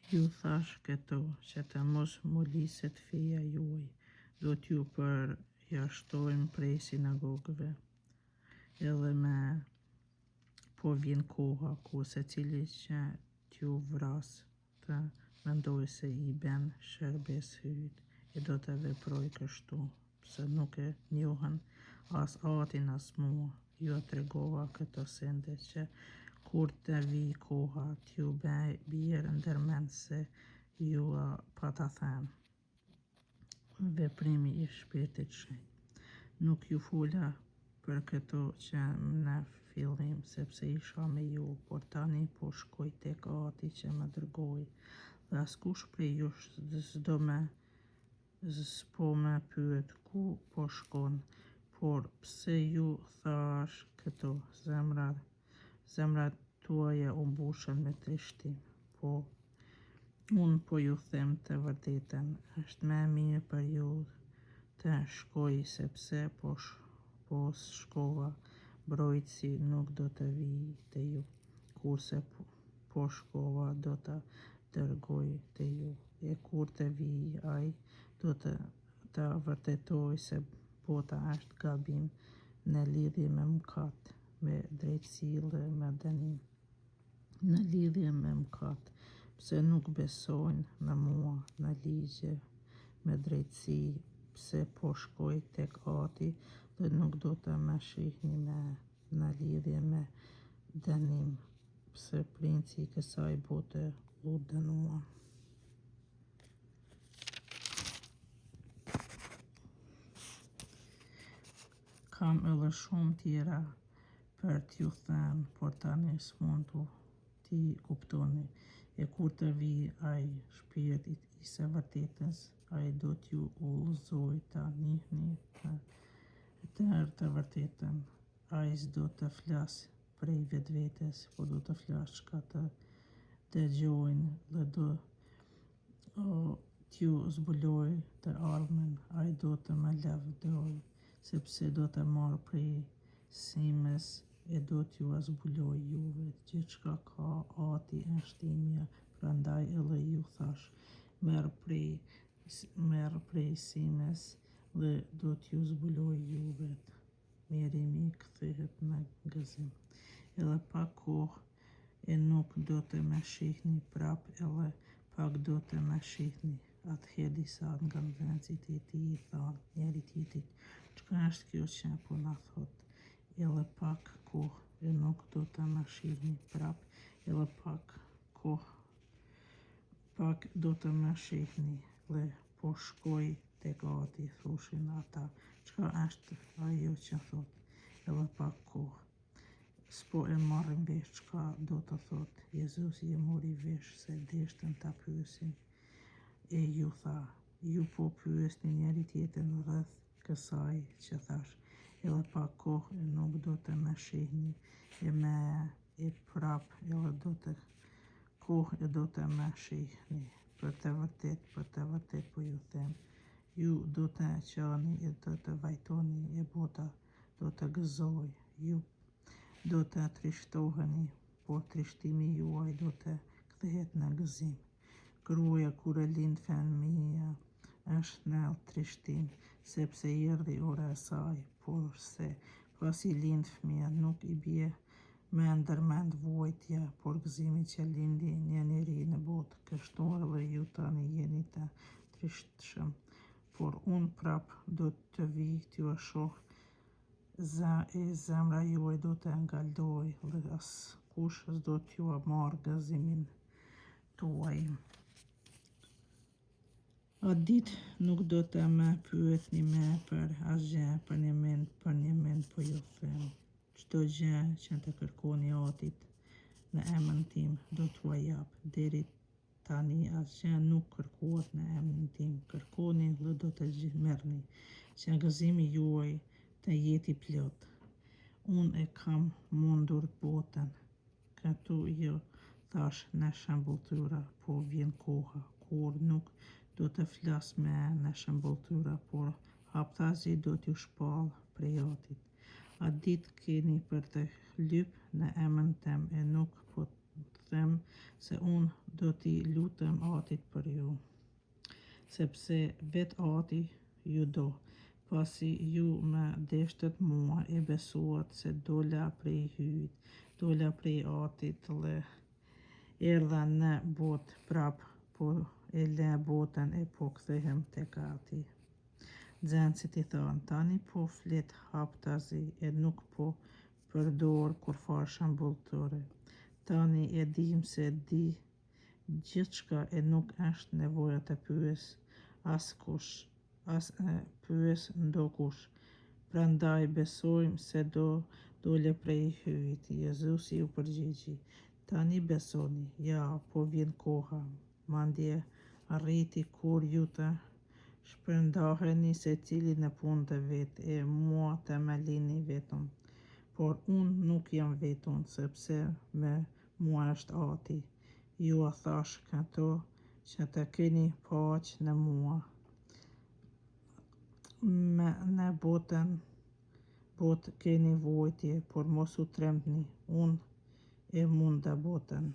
Ju thash këto që të mos moliset feja juaj, do t'ju përjashtojmë prej sinagogëve, edhe me po vjen koha ku secili që t'ju vras të mendoj se i ben shërbes hyt, e do të veproj kështu, pse nuk e njohën as atin as mua. Ju tregova këto sende që kur të vi koha t'ju bjerë ndërmend se ju pa ta thënë. Veprimi i Shpirtit Shenjtë. Nuk ju fola për këto që në fillim, sepse isha me ju, por tani po shkoj tek Ati që më dërgoi, dhe askush prej jush s'po më pyet ku po shkon, por pse ju thash këto, zemrat tuaja u mbushën me trishtim. Unë po ju them të vërtetën, është më mirë për ju të shkoj, sepse po shkova, mbrojtësi nuk do të vijë te ju, kurse po shkova do të dërgoj te ju, e kur të vijë ai, do të vërtetoj se bota është gabim në lidhje me mëkat, me drejtësi dhe me dënim. Në lidhje me mëkat, pse nuk besojnë në mua, në ligje, me drejtësi, pse po shkoj tek Ati dhe nuk do të më shihni më, në lidhje me dënim, pse princi i kësaj bote u dënua. Kam edhe shumë tjera për t'ju thënë, por tani s'mundu t'i kuptoni, e kur të vi ai Shpirti i së vërtetës, ai do t'ju udhëzoj ta njihni të vërtetën. Ai s'do të flasë prej vetvetes, por do të flasë çka të dëgjojnë dhe do t'ju zbuloj të ardhmen. Ai do të më lavdëroj, sepse do të marr prej simes e do t'ju zbuloj juve. Gjithçka ka Ati është imja, prandaj edhe ju thash, merr prej simes dhe do t'ju zbuloj juve. Merrimi kthehet në gëzim. Edhe pak kohë e nuk do të më shihni prap, edhe pak do të më shihni. Atëherë disa nga nxënësit e tij i thanë njëri tjetrit, çka është kjo që po na thot? Edhe pak kohë e nuk do të më shihni prap, edhe pak do të më shihni, dhe po shkoj tek Ati, thoshin ata, çka është ajo që thot? Edhe pak kohë. S'po e marrin vesh çka do të thot. Jezusi e mori vesh se deshtën ta pyesin, e ju tha, ju po pyesni njëri tjetrin rreth kësaj që thash, edhe pak kohë e nuk do të më shihni e prap, edhe kohë e do të më shihni. Për të vërtet po ju them, ju do të qani e do të vajtoni, e bota do të gëzoj, ju do të trishtoheni, por trishtimi juaj do të kthehet në gëzim. Gruaja kur e lind fëmijë është në trishtim, sepse erdhi ora e saj, por se pasi lind fëmia nuk i bie me ndërmend vuajtja, por gëzimi që lindi një njeri në botë. Kështu edhe ju tani jeni të trishtshëm, por unë prap do të vi t'ju shoh, zemra juaj do të ngaldoj dhe askush s'do t'ju marrë gëzimin tuaj. Atë ditë nuk do të më pyetni më për asgjë, për një mend po ju them. Çdo gjë që të kërkoni Atit në emrin tim do t'ua jap. Deri tani asgjë nuk kërkohet në emrin tim. Kërkoni dhe do të merrni, që gëzimi juaj të jetë i plot. Unë e kam mundur botën. Këtu ju thash në shëmbulltyra, po vjen koha kur nuk do të flas me në shëmbulltyra, por haptazi do t'ju shpall prej Atit. Atë ditë keni për të hlyp në emrin tim, e nuk po them se unë do t'i lutem Atit për ju, sepse vet Ati ju do, pasi ju me deshtet mua e besuat se dola prej hyjit, dola prej Atit dhe erdha në botë prap, po e le botën e po kthehem tek Ati. Nxënësit i thanë, tani po flet haptazi e nuk po përdor kurfar shembulltore. Tani e dim se di gjithçka e nuk është nevojë të pyes ndokush. Prandaj besojmë se dole prej hyjit. Jezusi u përgjigji, tani besoni, ja, po vjen koha, mandje arriti kur ju të shpërndaheni secili në punët e vet e mua të më lini vetëm. Por unë nuk jam vetëm, sepse me mua është Ati. Ju a thash këto që të keni paqë në mua. Në botë keni vojtje, por mos u tremtni, unë e munda botën.